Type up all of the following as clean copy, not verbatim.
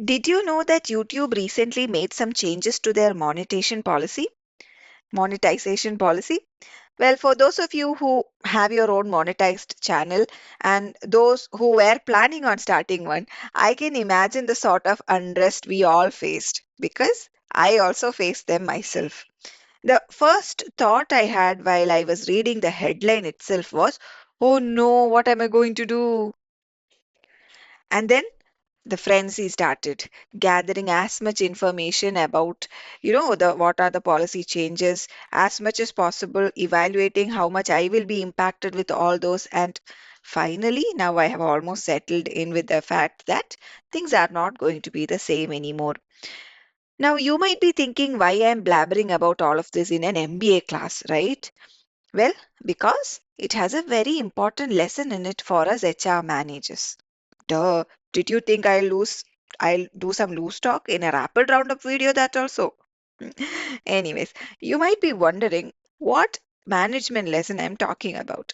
Did you know that YouTube recently made some changes to their monetization policy? Well, for those of you who have your own monetized channel and those who were planning on starting one, I can imagine the sort of unrest we all faced because I also faced them myself. The first thought I had while I was reading the headline itself was, oh no, what am I going to do? And then the frenzy started, gathering as much information about, the what are the policy changes as much as possible, evaluating how much I will be impacted with all those. And finally, now I have almost settled in with the fact that things are not going to be the same anymore. Now, you might be thinking why I'm blabbering about all of this in an MBA class, right? Well, because it has a very important lesson in it for us HR managers. Duh. Did you think I'll do some loose talk in a rapid roundup video that also? Anyways, you might be wondering what management lesson I'm talking about.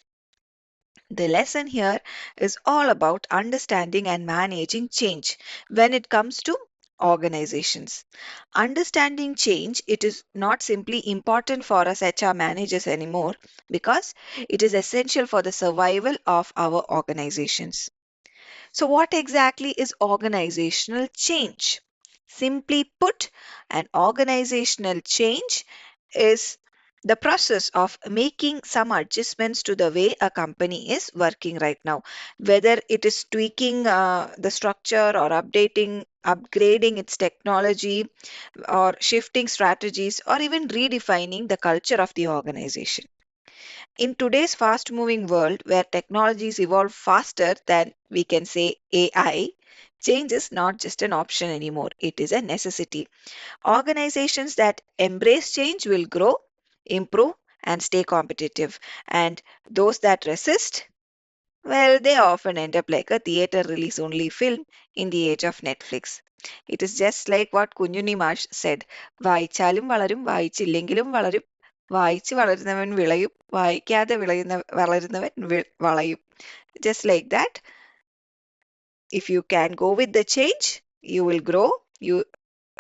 The lesson here is all about understanding and managing change when it comes to organizations. Understanding change, it is not simply important for us HR managers anymore because it is essential for the survival of our organizations. So, what exactly is organizational change? Simply put, an organizational change is the process of making some adjustments to the way a company is working right now, whether it is tweaking the structure or upgrading its technology or shifting strategies or even redefining the culture of the organization. In today's fast moving world where technologies evolve faster than we can say AI, change is not just an option anymore, it is a necessity. Organizations that embrace change will grow, improve, and stay competitive. And those that resist, well, they often end up like a theater release only film in the age of Netflix. It is just like what Kunjuni Marsh said, വായിച്ചാലും വളരും വായിച്ചില്ലെങ്കിലും വളരും വായിച്ച് വളരുന്നവൻ വിളയും വായിക്കാതെ വളരുന്നവൻ വളയും. Just like that, if you can go with the change, you will grow, you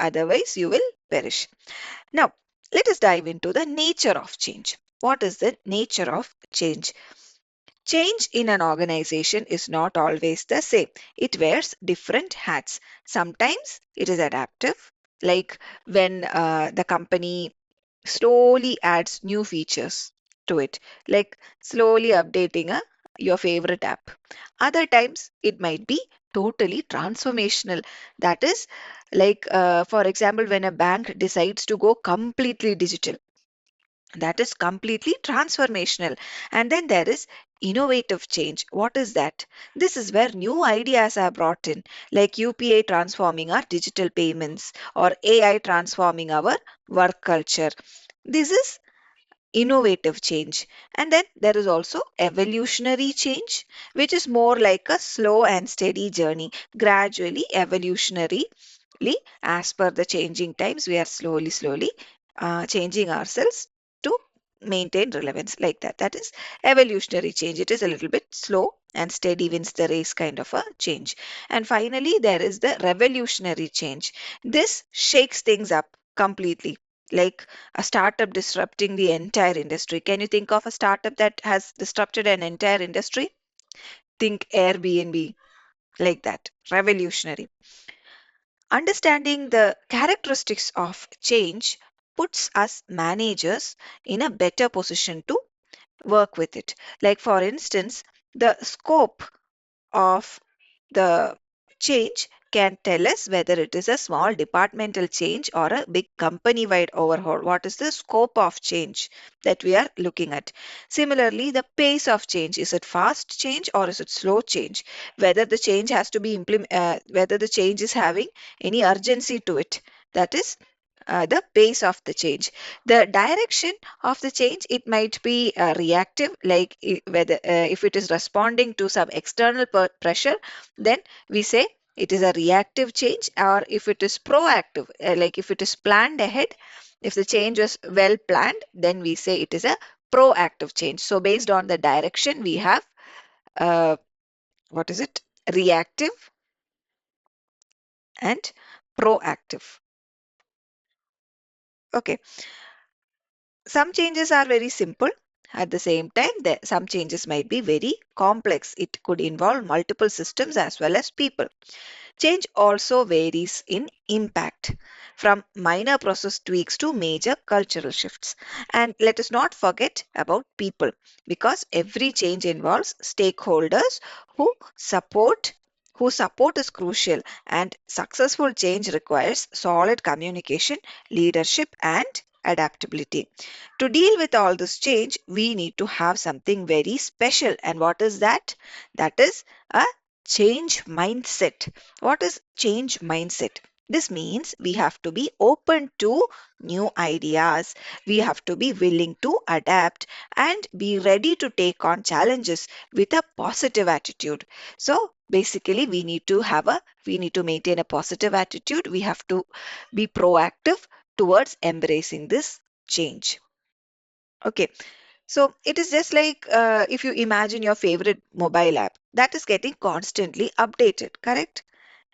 otherwise you will perish. Now, let us dive into the nature of change. What is the nature of change? Change in an organization is not always the same. It wears different hats. Sometimes it is adaptive, like when the company slowly adds new features to it, like slowly updating your favorite app. Other times it might be totally transformational. That is, like, for example, when a bank decides to go completely digital, that is completely transformational. And then there is innovative change. What is that? This is where new ideas are brought in, like UPI transforming our digital payments or AI transforming our work culture. This is innovative change. And then there is also evolutionary change, which is more like a slow and steady journey, gradually evolutionary as per the changing times. We are slowly changing ourselves to maintain relevance, like that. That is evolutionary change. It is a little bit slow and steady wins the race kind of a change. And finally, there is the revolutionary change. This shakes things up completely, like a startup disrupting the entire industry. Can you think of a startup that has disrupted an entire industry? Think Airbnb, like that. Revolutionary. Understanding the characteristics of change puts us managers in a better position to work with it. Like, for instance, the scope of the change can tell us whether it is a small departmental change or a big company wide overhaul. What is the scope of change that we are looking at? Similarly, the pace of change, is it fast change or is it slow change? Whether the change has to be whether the change is having any urgency to it. That is the pace of the change. The direction of the change, it might be reactive, like whether if it is responding to some external pressure, then we say it is a reactive change. Or if it is proactive, like if it is planned ahead, if the change was well planned, then we say it is a proactive change. So based on the direction, we have uh, what is it? Reactive and proactive. Okay, some changes are very simple. At the same time, some changes might be very complex. It could involve multiple systems as well as people. Change also varies in impact, from minor process tweaks to major cultural shifts. And let us not forget about people, because every change involves stakeholders who support whose support is crucial, and successful change requires solid communication, leadership, and adaptability. To deal with all this change, we need to have something very special. And what is that? That is a change mindset. What is change mindset? This means we have to be open to new ideas. We have to be willing to adapt and be ready to take on challenges with a positive attitude. So basically we need to maintain a positive attitude. We have to be proactive towards embracing this change. Okay, so it is just like if you imagine your favorite mobile app that is getting constantly updated, correct?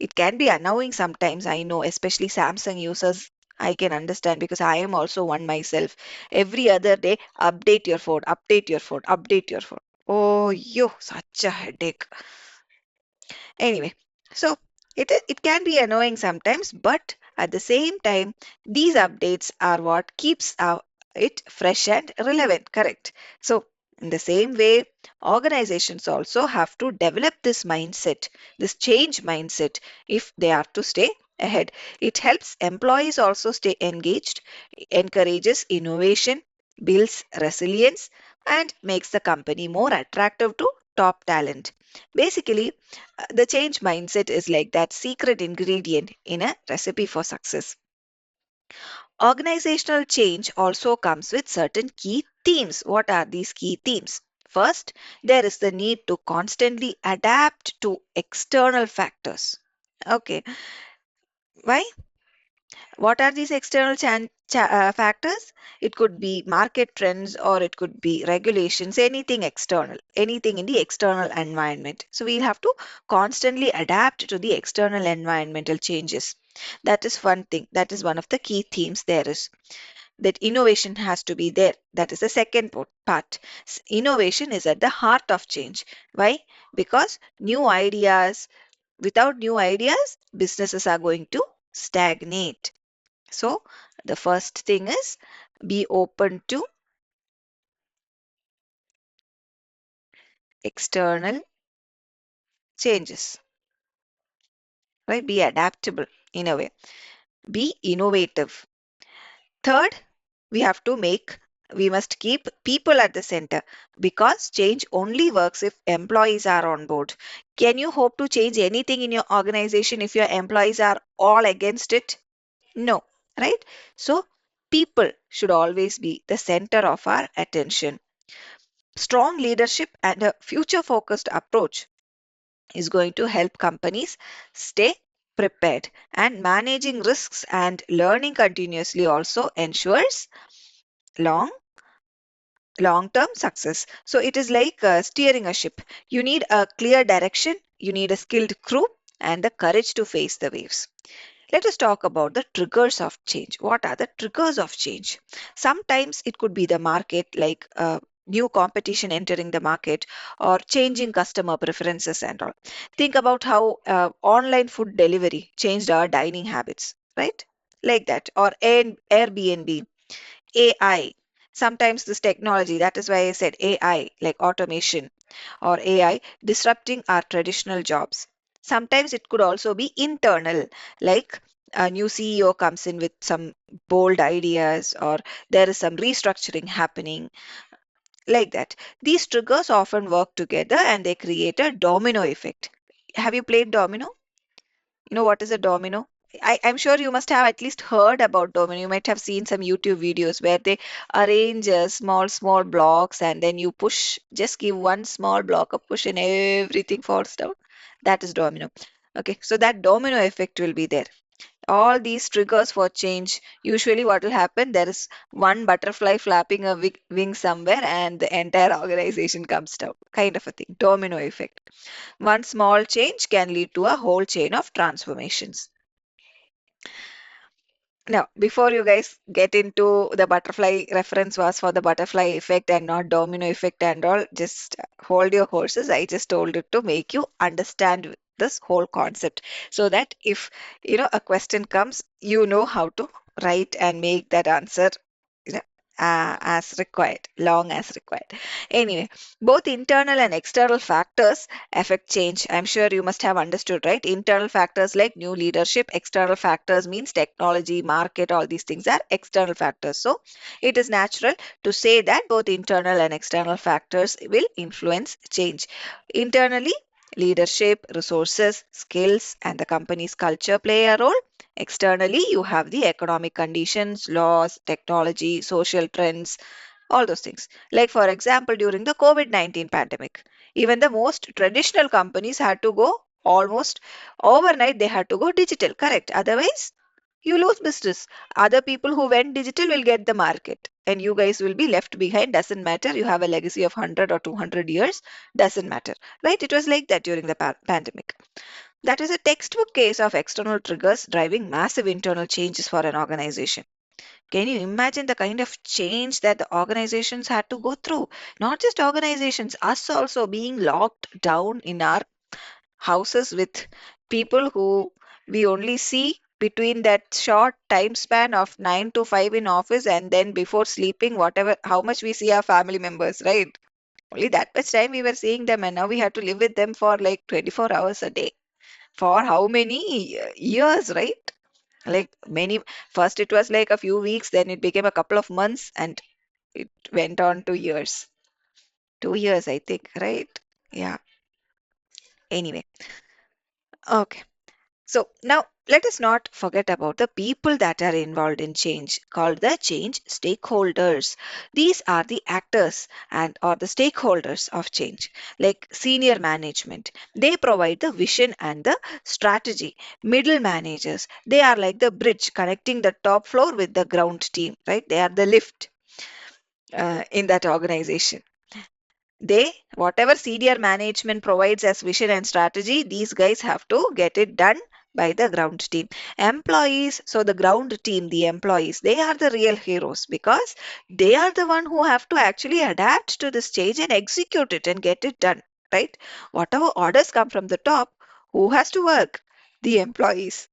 It can be annoying sometimes, I know, especially Samsung users. I can understand because I am also one myself. Every other day, update your phone, update your phone, update your phone. Oh, you, such a headache. Anyway, so it can be annoying sometimes, but at the same time, these updates are what keeps it fresh and relevant, correct? So, in the same way, organizations also have to develop this mindset, this change mindset, if they are to stay ahead. It helps employees also stay engaged, encourages innovation, builds resilience, and makes the company more attractive to top talent. Basically, the change mindset is like that secret ingredient in a recipe for success. Organizational change also comes with certain key themes. What are these key themes? First, there is the need to constantly adapt to external factors. Okay, why? What are these external factors? It could be market trends or it could be regulations, anything external, anything in the external environment. So we'll have to constantly adapt to the external environmental changes. That is one thing. That is one of the key themes there is. That innovation has to be there. That is the second part. Innovation is at the heart of change. Why? Because without new ideas, businesses are going to stagnate. So, the first thing is be open to external changes, right? Be adaptable in a way, be innovative. Third, we have to we must keep people at the center, because change only works if employees are on board. Can you hope to change anything in your organization if your employees are all against it? No, right? So, people should always be the center of our attention. Strong leadership and a future focused approach is going to help companies stay prepared, and managing risks and learning continuously also ensures long long term success. So it is like steering a ship. You need a clear direction, you need a skilled crew, and the courage to face the waves. Let us talk about the triggers of change. What are the triggers of change? Sometimes it could be the market, like new competition entering the market, or changing customer preferences and all. Think about how online food delivery changed our dining habits, right? Like that, or Airbnb, AI. Sometimes this technology, that is why I said AI, like automation or AI, disrupting our traditional jobs. Sometimes it could also be internal, like a new CEO comes in with some bold ideas, or there is some restructuring happening, like that. These triggers often work together and they create a domino effect. Have you played domino? You know what is a domino? I'm sure you must have at least heard about domino. You might have seen some YouTube videos where they arrange small blocks, and then you push, just give one small block a push and everything falls down. That is domino. Okay, so that domino effect will be there. All these triggers for change, usually what will happen, there is one butterfly flapping a wing somewhere and the entire organization comes down, kind of a thing. Domino effect. One small change can lead to a whole chain of transformations. Now, before you guys get into the butterfly reference was for the butterfly effect and not domino effect and all, just hold your horses. I just told it to make you understand this whole concept so that if a question comes, you know how to write and make that answer you know, as required, long as required. Anyway, both internal and external factors affect change. I'm sure you must have understood, right? Internal factors like new leadership, external factors means technology, market, all these things are external factors. So it is natural to say that both internal and external factors will influence change. Internally, leadership, resources, skills, and the company's culture play a role. Externally, you have the economic conditions, laws, technology, social trends, all those things. Like, for example, during the COVID-19 pandemic, even the most traditional companies had to go almost overnight, they had to go digital, correct? Otherwise, you lose business. Other people who went digital will get the market, and you guys will be left behind. Doesn't matter. You have a legacy of 100 or 200 years, doesn't matter, right? It was like that during the pandemic. That is a textbook case of external triggers driving massive internal changes for an organization. Can you imagine the kind of change that the organizations had to go through? Not just organizations, us also being locked down in our houses with people who we only see between that short time span of 9 to 5 in office, and then before sleeping, whatever, how much we see our family members, right? Only that much time we were seeing them, and now we have to live with them for like 24 hours a day. For how many years, right? Like many, first it was like a few weeks, then it became a couple of months, and it went on to years. 2 years, I think, right? Yeah. Anyway, okay. So now let us not forget about the people that are involved in change, called the change stakeholders. These are the actors and or the stakeholders of change, like senior management. They provide the vision and the strategy. Middle managers, they are like the bridge connecting the top floor with the ground team, right? They are the lift in that organization. They, whatever senior management provides as vision and strategy, these guys have to get it done by the ground team. Employees, so the ground team, the employees, they are the real heroes because they are the one who have to actually adapt to this change and execute it and get it done, right? Whatever orders come from the top, who has to work? The employees.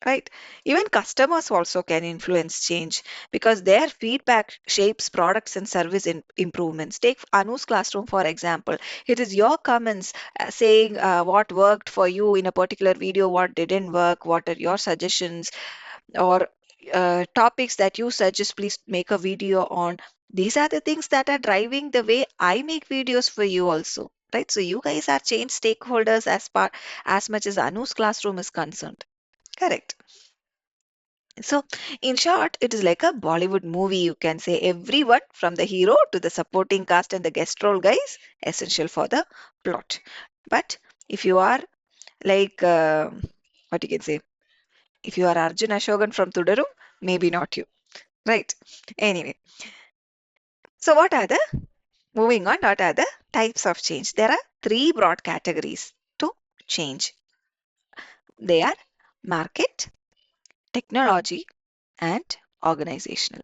Right. Even customers also can influence change because their feedback shapes products and service improvements. Take Anu's classroom, for example. It is your comments saying what worked for you in a particular video, what didn't work, what are your suggestions, or topics that you suggest, please make a video on. These are the things that are driving the way I make videos for you also. Right. So you guys are change stakeholders as much as Anu's classroom is concerned. Correct. So, in short, it is like a Bollywood movie. You can say everyone from the hero to the supporting cast and the guest role guys essential for the plot. But if you are like what you can say, if you are Arjun Ashokan from Tudarum, maybe not you, right? Anyway, so what are the moving on? What are the types of change? There are three broad categories to change. They are market, technology, and organizational.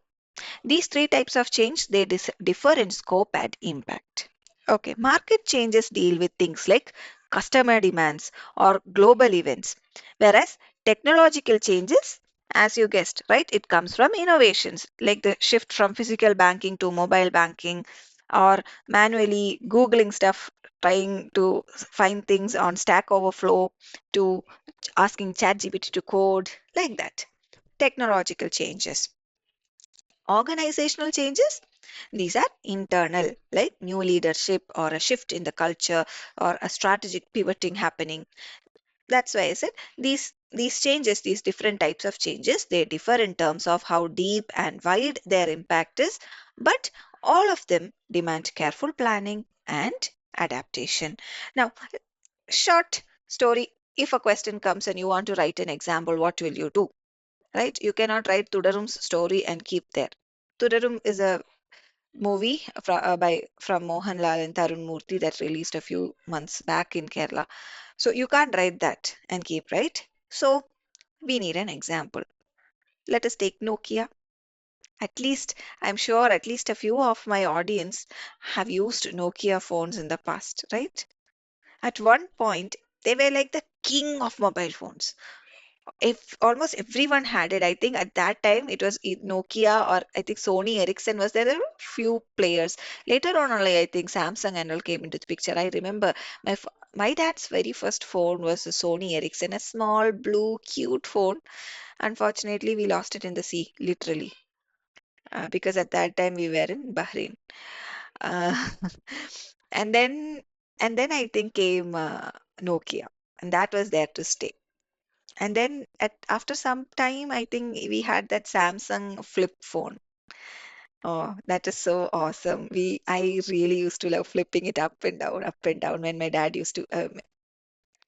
These three types of change, they differ in scope and impact. Okay, market changes deal with things like customer demands or global events, whereas technological changes, as you guessed, right, it comes from innovations like the shift from physical banking to mobile banking or manually Googling stuff, trying to find things on Stack Overflow to asking ChatGPT to code, like that. Technological changes. Organizational changes, these are internal, like new leadership or a shift in the culture or a strategic pivoting happening. That's why I said these changes, these different types of changes, they differ in terms of how deep and wide their impact is, but all of them demand careful planning and adaptation. Now, short story, if a question comes and you want to write an example, what will you do? Right? You cannot write Tudarum's story and keep there. Tudarum is a movie from Mohanlal and Tarun Murthy that released a few months back in Kerala. So you can't write that and keep, right? So We need an example. Let us take Nokia. At least, I'm sure at least a few of my audience have used Nokia phones in the past, right? At one point, they were like the king of mobile phones. If almost everyone had it, I think at that time it was Nokia or I think Sony Ericsson was there. There were few players. Later on, only I think Samsung and all came into the picture. I remember my dad's very first phone was a Sony Ericsson, a small blue cute phone. Unfortunately, we lost it in the sea, literally, because at that time we were in Bahrain. Uh, and then I think came Nokia, and that was there to stay. And then after some time, I think we had that Samsung flip phone. Oh, that is so awesome. I really used to love flipping it up and down when my dad used to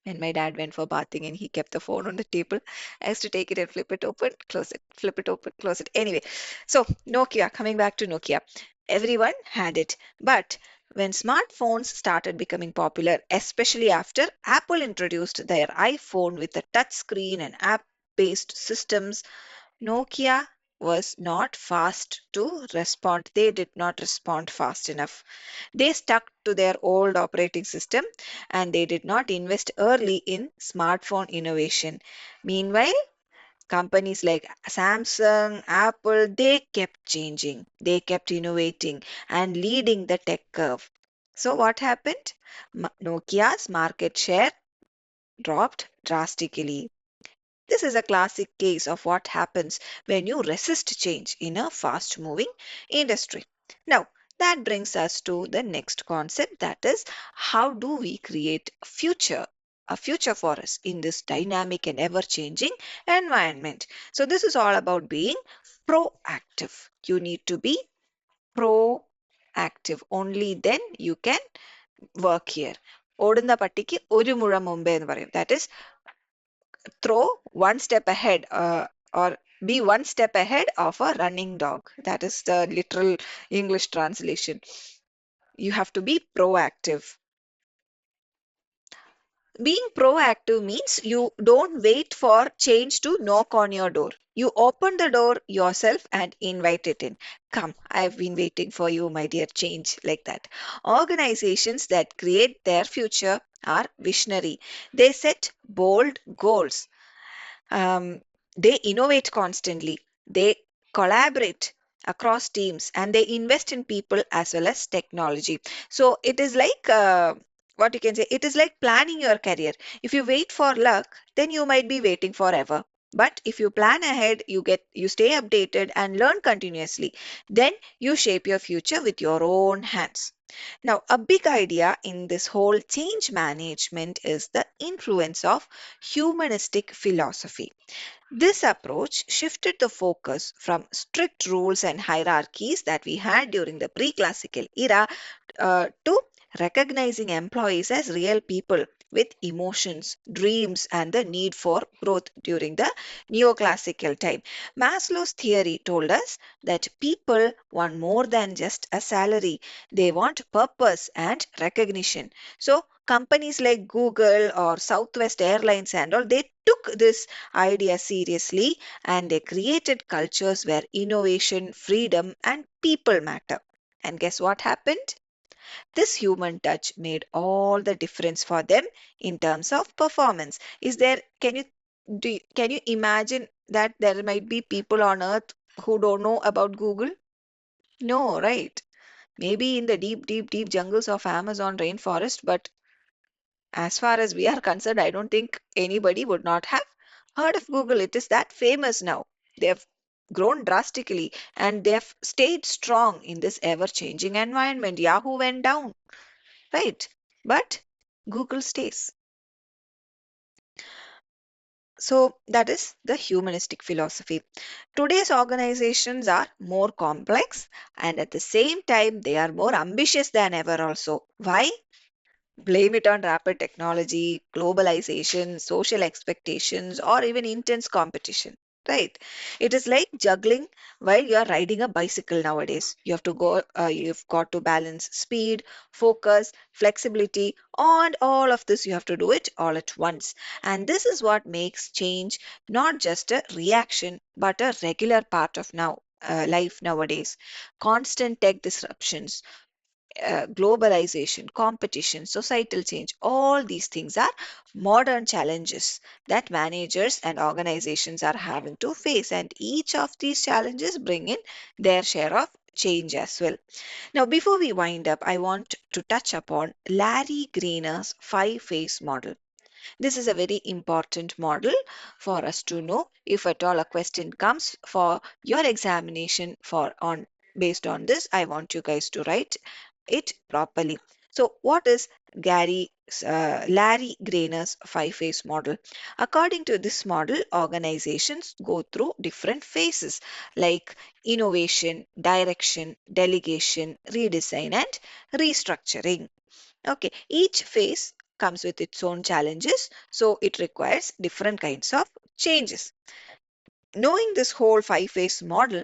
when my dad went for bathing and he kept the phone on the table. I used to take it and flip it open, close it, flip it open, close it. Anyway, so Nokia, coming back to Nokia, everyone had it. But when smartphones started becoming popular, especially after Apple introduced their iPhone with a touch screen and app-based systems, Nokia was not fast to respond. They did not respond fast enough. They stuck to their old operating system and they did not invest early in smartphone innovation. Meanwhile, companies like Samsung, Apple, they kept changing, they kept innovating and leading the tech curve. So, what happened? Nokia's market share dropped drastically. This is a classic case of what happens when you resist change in a fast moving industry. Now, that brings us to the next concept, that is, how do we create a future for us in this dynamic and ever changing environment? So, this is all about being proactive. You need to be proactive. Only then you can work here. ഓടുന്ന പട്ടിക്ക് ഒരു മുഴം മുമ്പേ എന്ന് പറയും. That is, throw one step ahead or be one step ahead of a running dog. That is the literal English translation. You have to be proactive. Being proactive means you don't wait for change to knock on your door. You open the door yourself and invite it in. Come, I've been waiting for you, my dear change, like that. Organizations that create their future are visionary. They set bold goals. um, they innovate constantly, they collaborate across teams, and they invest in people as well as technology. So it is like what you can say, it is like planning your career. If you wait for luck, then you might be waiting forever. But if you plan ahead, you stay updated and learn continuously, then you shape your future with your own hands. Now, a big idea in this whole change management is the influence of humanistic philosophy. This approach shifted the focus from strict rules and hierarchies that we had during the pre classical era to recognizing employees as real people with emotions, dreams, and the need for growth during the neoclassical time. Maslow's theory told us that people want more than just a salary, they want purpose and recognition. So, companies like Google or Southwest Airlines and all, they took this idea seriously and they created cultures where innovation, freedom, and people matter. And guess what happened? This human touch made all the difference for them in terms of performance. Is there, can you imagine that there might be people on earth who don't know about Google? No, right? Maybe in the deep, deep, deep jungles of Amazon rainforest, but as far as we are concerned, I don't think anybody would not have heard of Google. It is that famous now. They have grown drastically and they have stayed strong in this ever changing environment. Yahoo went down, right? But Google stays. So that is the humanistic philosophy. Today's organizations are more complex and at the same time they are more ambitious than ever also. Why? Blame it on rapid technology, globalization, social expectations, or even intense competition. Right. It is like juggling while you are riding a bicycle nowadays. You've got to balance speed, focus, flexibility, and all of this you have to do it all at once. And this is what makes change not just a reaction, but a regular part of life nowadays. Constant tech disruptions, globalization, competition, societal change, all these things are modern challenges that managers and organizations are having to face. And each of these challenges bring in their share of change as well. Now, before we wind up, I want to touch upon Larry Greener's five-phase model. This is a very important model for us to know if at all a question comes for your examination for on based on this. I want you guys to write it properly. So, what is Larry Grainer's five-phase model? According to this model, organizations go through different phases like innovation, direction, delegation, redesign, and restructuring. Okay, each phase comes with its own challenges, so it requires different kinds of changes. Knowing this whole five-phase model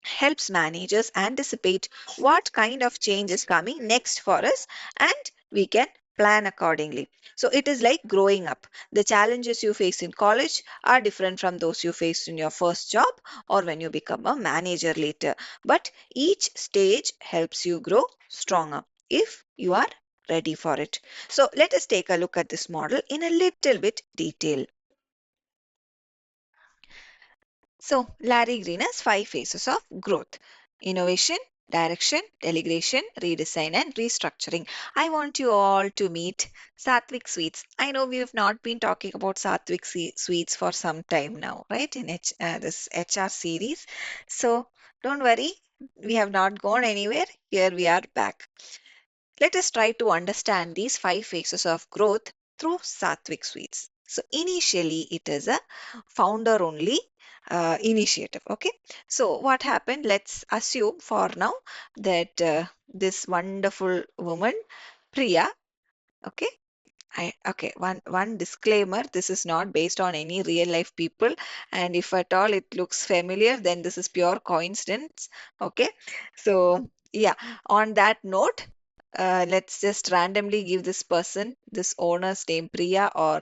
helps managers anticipate what kind of change is coming next for us, and we can plan accordingly. So it is like growing up. The challenges you face in college are different from those you face in your first job or when you become a manager later. But each stage helps you grow stronger if you are ready for it. So let us take a look at this model in a little bit detail. So, Larry Green has five phases of growth: innovation, direction, delegation, redesign, and restructuring. I want you all to meet Sattvic Sweets. I know we have not been talking about Sweets for some time now, right? In this HR series. So, don't worry, we have not gone anywhere. Here we are back. Let us try to understand these five phases of growth through Sattvic Sweets. So, initially, it is a founder only initiative. Okay. So, what happened? Let's assume for now that this wonderful woman, Priya, okay, one disclaimer, this is not based on any real life people, and if at all it looks familiar, then this is pure coincidence. Okay. So, yeah, on that note, let's just randomly give this person, this owner's name Priya, or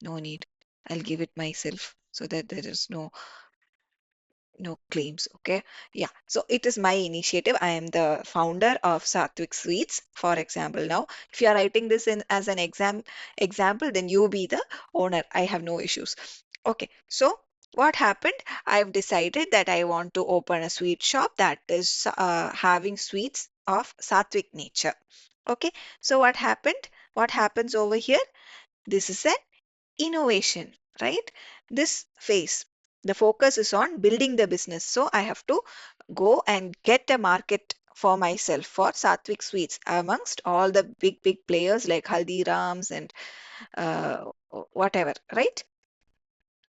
no need. I'll give it myself so that there is no claims. Okay. Yeah. So it is my initiative. I am the founder of Sattvic Sweets, for example. Now, if you are writing this in as an example, then you be the owner. I have no issues. Okay. So what happened? I've decided that I want to open a sweet shop that is having sweets of Sattvic nature. Okay. So what happened? What happens over here? This is an innovation, right? This phase, the focus is on building the business. So I have to go and get a market for myself for Sattvic Sweets amongst all the big players like Haldirams and whatever, right?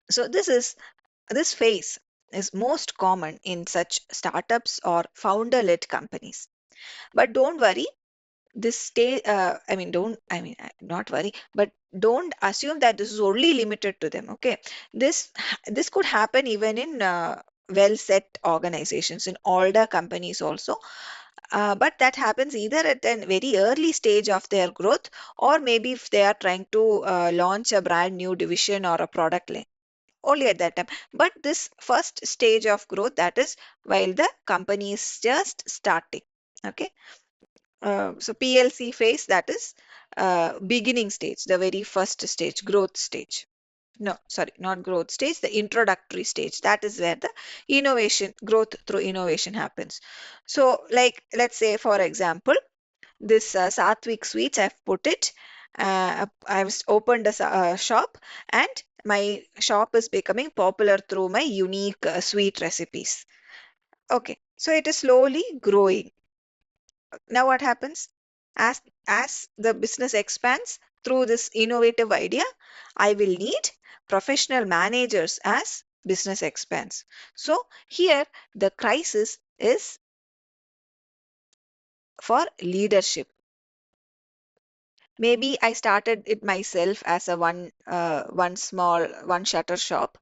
So this phase is most common in such startups or founder-led companies. But don't worry, this stay I mean don't I mean not worry, but don't assume that this is only limited to them. Okay, this could happen even in well set organizations, in older companies also, but that happens either at a very early stage of their growth, or maybe if they are trying to launch a brand new division or a product line, only at that time. But this first stage of growth, that is while the company is just starting. Okay. So PLC phase, that is beginning stage, the very first stage, growth stage. No, sorry, not growth stage, the introductory stage. That is where the growth through innovation happens. So, like, let's say, for example, this Sattvic Sweets, I've put it, I've opened a shop, and my shop is becoming popular through my unique sweet recipes. Okay, so it is slowly growing. Now what happens? As the business expands through this innovative idea, I will need professional managers as business expands. So here the crisis is for leadership. Maybe I started it myself as a one small one shutter shop,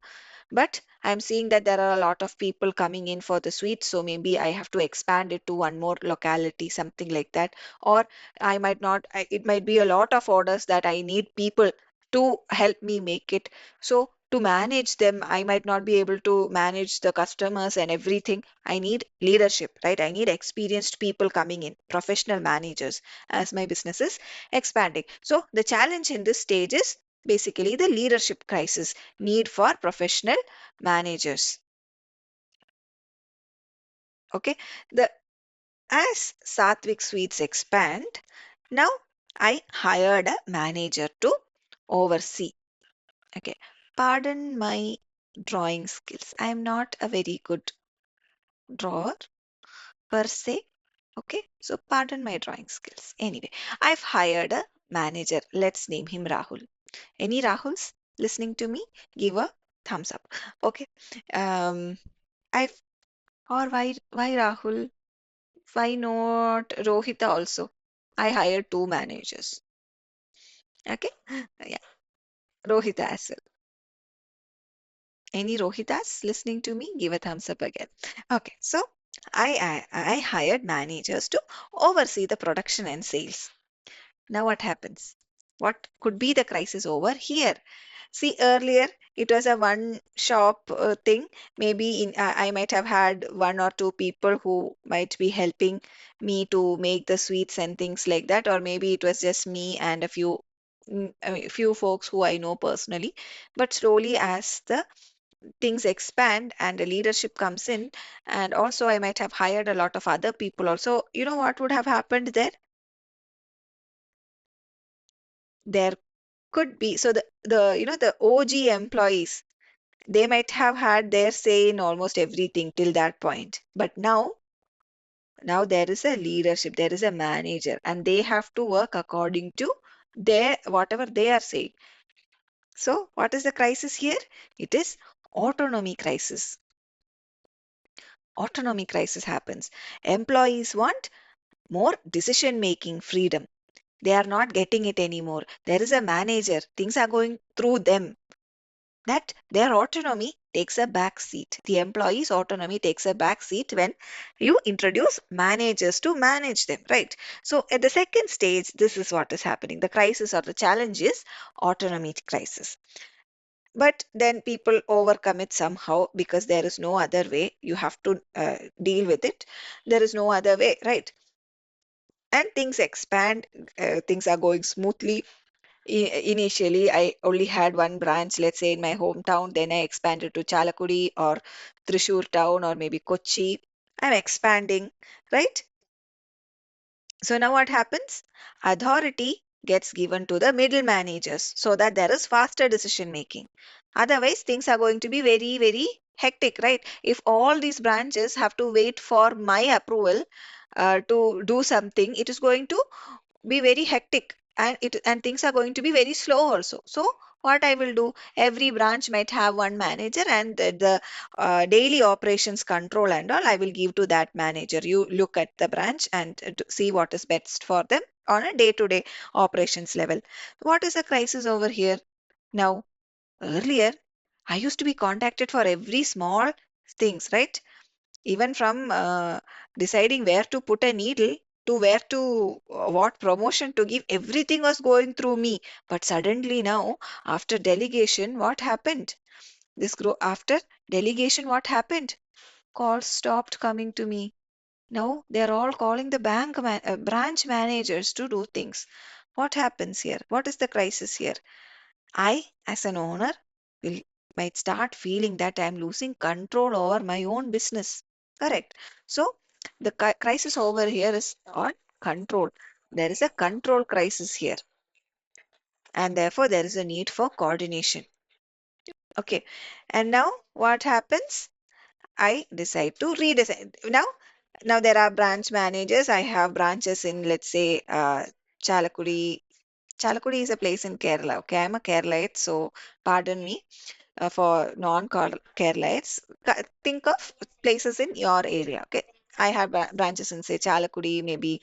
But I'm seeing that there are a lot of people coming in for the sweets, so maybe I have to expand it to one more locality, something like that. Or I might not, it might be a lot of orders that I need people to help me make it. So to manage them, I might not be able to manage the customers and everything. I need leadership, right? I need experienced people coming in, professional managers, as my business is expanding. So the challenge in this stage is basically the leadership crisis, need for professional managers. Okay. The As Satvik Sweets expand, now I hired a manager to oversee. Okay. Pardon my drawing skills. I am not a very good drawer per se. Okay. So pardon my drawing skills. Anyway, I've hired a manager. Let's name him Rahul. Any Rahuls listening to me? Give a thumbs up. Okay. Um, I've or why Rahul? Why not Rohita also? I hired two managers. Okay. Yeah. Rohita as well. Any Rohitas listening to me? Give a thumbs up again. Okay. So I hired managers to oversee the production and sales. Now what happens? What could be the crisis over here? See, earlier it was a one shop thing. Maybe I might have had one or two people who might be helping me to make the sweets and things like that, or maybe it was just me and a few I mean, few folks who I know personally. But slowly, as the things expand and the leadership comes in, and also I might have hired a lot of other people also. You know what would have happened there? There could be so the OG employees, they might have had their say in almost everything till that point. But now there is a leadership, there is a manager, and they have to work according to their whatever they are saying. So what is the crisis here? It is autonomy crisis. Autonomy crisis happens. Employees want more decision making freedom. They are not getting it anymore. There is a manager. Things are going through them. That their autonomy takes a back seat. The employee's autonomy takes a back seat when you introduce managers to manage them, right? So at the second stage, this is what is happening. The crisis or the challenge is autonomy crisis. But then people overcome it somehow because there is no other way. You have to deal with it. There is no other way, right? And things expand, things are going smoothly. Initially, I only had one branch, let's say in my hometown. Then I expanded to Chalakudi or Thrissur town or maybe Kochi. I'm expanding, right? So now what happens? Authority gets given to the middle managers so that there is faster decision making. Otherwise, things are going to be very, very hectic, right? If all these branches have to wait for my approval to do something, it is going to be very hectic, and things are going to be very slow also. So what I will do, every branch might have one manager, and the daily operations control and all I will give to that manager. You look at the branch and to see what is best for them on a day to day operations level. What is the crisis over here now? Earlier I used to be contacted for every small things, right? Even from deciding where to put a needle to where to what promotion to give, everything was going through me. But suddenly now, after delegation, what happened? After delegation, what happened? Calls stopped coming to me. Now they're all calling the branch managers to do things. What happens here? What is the crisis here? I, as an owner, will might start feeling that I'm losing control over my own business. Correct. So the crisis over here is on control. There is a control crisis here, and therefore there is a need for coordination. Okay. And now what happens? I decide to redesign. Now there are branch managers. I have branches in, let's say, Chalakudi. Chalakudi is a place in Kerala. Okay, I'm a Keralite, so pardon me for non-Keralites. Think of places in your area. Okay, I have branches in, say, Chalakudi, maybe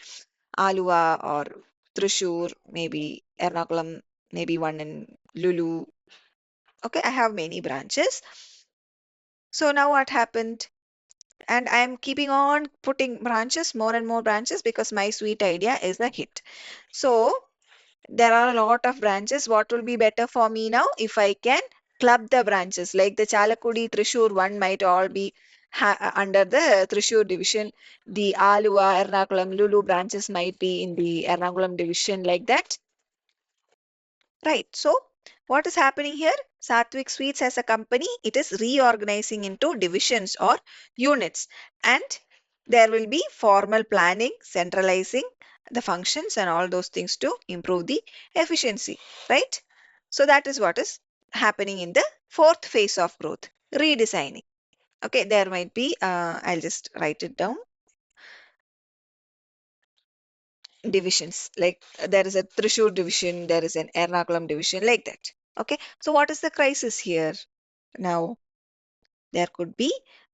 Alua or Thrissur, maybe Ernakulam, maybe one in Lulu. Okay, I have many branches. So now what happened? And I'm keeping on putting branches, more and more branches, because my sweet idea is a hit. So there are a lot of branches. What will be better for me now if I can club the branches? Like the Chalakudi, Thrissur one might all be under the Thrissur division. The Alua, Ernakulam, Lulu branches might be in the Ernakulam division, like that. Right. So what is happening here? Sattvic Sweets as a company, it is reorganizing into divisions or units. And there will be formal planning, centralizing the functions and all those things to improve the efficiency. Right. So that is what is happening in the fourth phase of growth, redesigning. Okay, there might be, I'll just write it down, divisions. Like there is a Thrissur division, there is an Ernakulam division, like that. Okay, so what is the crisis here? Now, there could be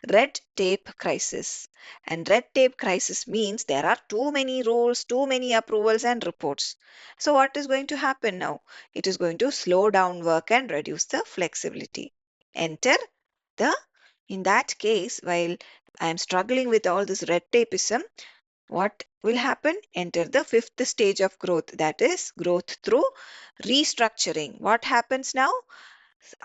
red tape crisis. And red tape crisis means there are too many rules, too many approvals and reports. So what is going to happen now? It is going to slow down work and reduce the flexibility. Enter the, in that case, while I am struggling with all this red tapeism, what will happen? Enter the fifth stage of growth, that is growth through restructuring. What happens now?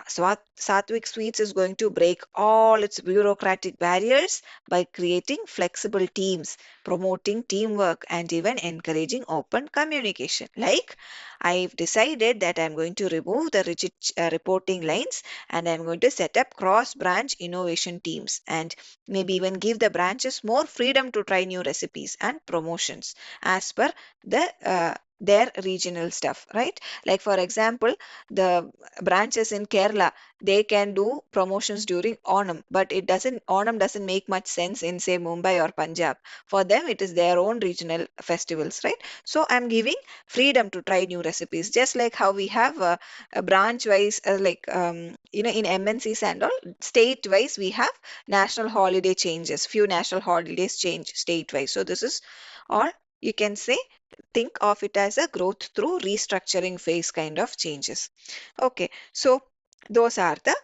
Sattvic Sweets is going to break all its bureaucratic barriers by creating flexible teams, promoting teamwork, and even encouraging open communication. Like, I've decided that I'm going to remove the rigid reporting lines, and I'm going to set up cross branch innovation teams, and maybe even give the branches more freedom to try new recipes and promotions as per their regional stuff, right? Like, for example, the branches in Kerala, they can do promotions during Onam, but Onam doesn't make much sense in, say, Mumbai or Punjab. For them, it is their own regional festivals, right? So I'm giving freedom to try new recipes, just like how we have a branch wise, in MNCs and all, state wise, we have national holiday changes, few national holidays change state wise. So this is all, you can say, think of it as a growth through restructuring phase kind of changes. Okay, so those are the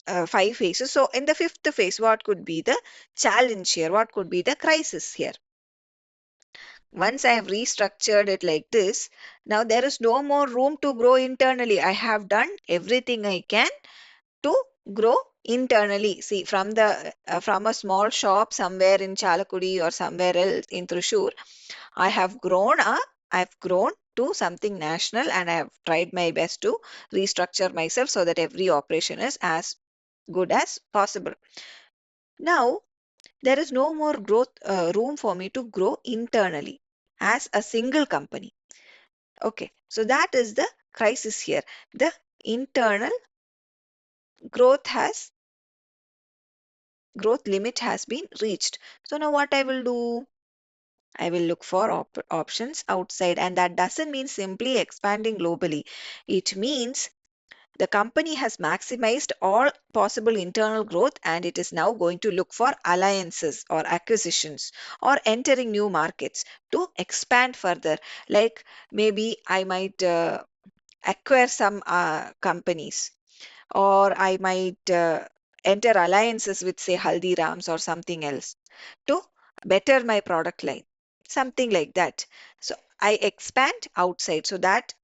uh, five phases. So in the fifth phase, what could be the challenge here? What could be the crisis here? Once I have restructured it like this, now there is no more room to grow internally. I have done everything I can to grow internally. See, from the from a small shop somewhere in Chalakudi or somewhere else in Thrissur, I've grown to something national, and I have tried my best to restructure myself so that every operation is as good as possible. Now, there is no more growth room for me to grow internally as a single company. Okay, so that is the crisis here. The internal growth has growth limit has been reached. So now what I will do? I will look for options outside, and that doesn't mean simply expanding globally. It means the company has maximized all possible internal growth, and it is now going to look for alliances or acquisitions or entering new markets to expand further. Like, maybe I might acquire some companies, or I might enter alliances with, say, Haldirams or something else to better my product line, something like that. So I expand outside. So that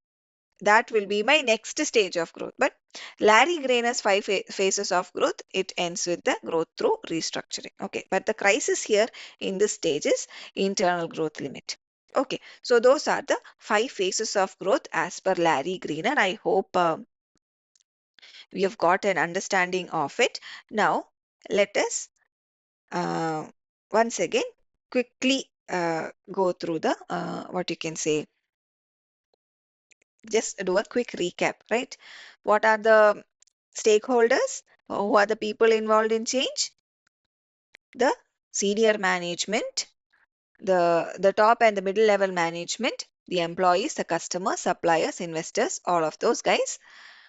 will be my next stage of growth. But Larry Grainer's five phases of growth, it ends with the growth through restructuring. Okay, but the crisis here in this stage is internal growth limit. Okay, so those are the five phases of growth as per Larry Greiner. I hope we have got an understanding of it. Now, let us uh, once again quickly go through the what you can say, just do a quick recap, right? What are the stakeholders? Who are the people involved in change? The senior management, the top and the middle level management, the employees, the customers, suppliers, investors, all of those guys.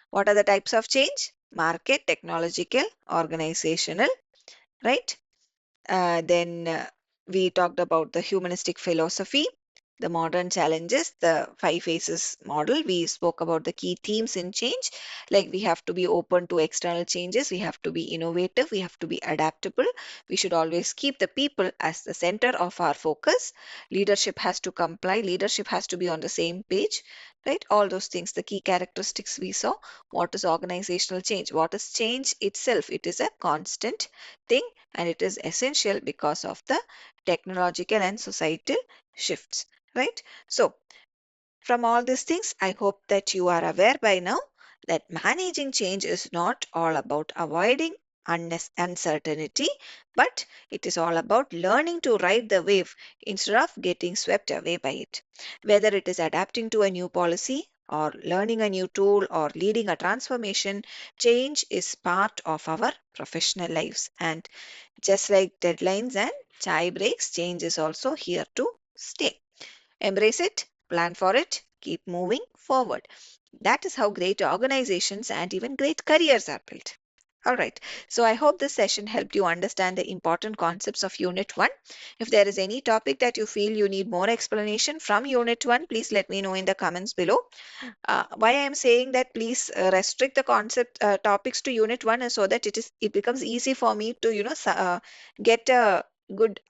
What are the types of change? Market, technological, organizational, right? Then we talked about the humanistic philosophy, the modern challenges, the five phases model. We spoke about the key themes in change. Like we have to be open to external changes, we have to be innovative, we have to be adaptable. We should always keep the people as the center of our focus. Leadership has to comply, leadership has to be on the same page, right? All those things, the key characteristics we saw. What is organizational change? What is change itself? It is a constant thing and it is essential because of the technological and societal shifts, right? So, from all these things, I hope that you are aware by now that managing change is not all about avoiding uncertainty, but it is all about learning to ride the wave instead of getting swept away by it. Whether it is adapting to a new policy, or learning a new tool, or leading a transformation, change is part of our professional lives. And just like deadlines and chai breaks, change is also here to stay. Embrace it, plan for it, keep moving forward. That is how great organizations and even great careers are built. All right. So I hope this session helped you understand the important concepts of Unit 1. If there is any topic that you feel you need more explanation from Unit 1, please let me know in the comments below. Why I am saying that, please restrict the concept topics to Unit 1 is so that it becomes easy for me to get a good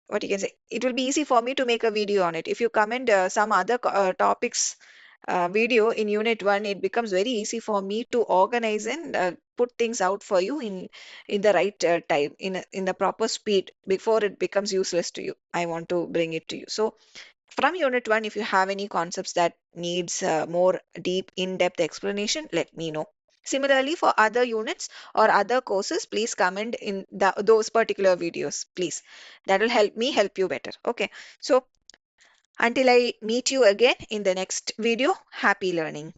what you can say. It will be easy for me to make a video on it. If you comment some other topics video in Unit 1, it becomes very easy for me to organize and put things out for you in the right time, in the proper speed, before it becomes useless to you. I want to bring it to you. So from Unit 1, if you have any concepts that needs more deep, in-depth explanation, let me know. Similarly, for other units or other courses, please comment in those particular videos, please. That will help me help you better. Okay. So until I meet you again in the next video, happy learning.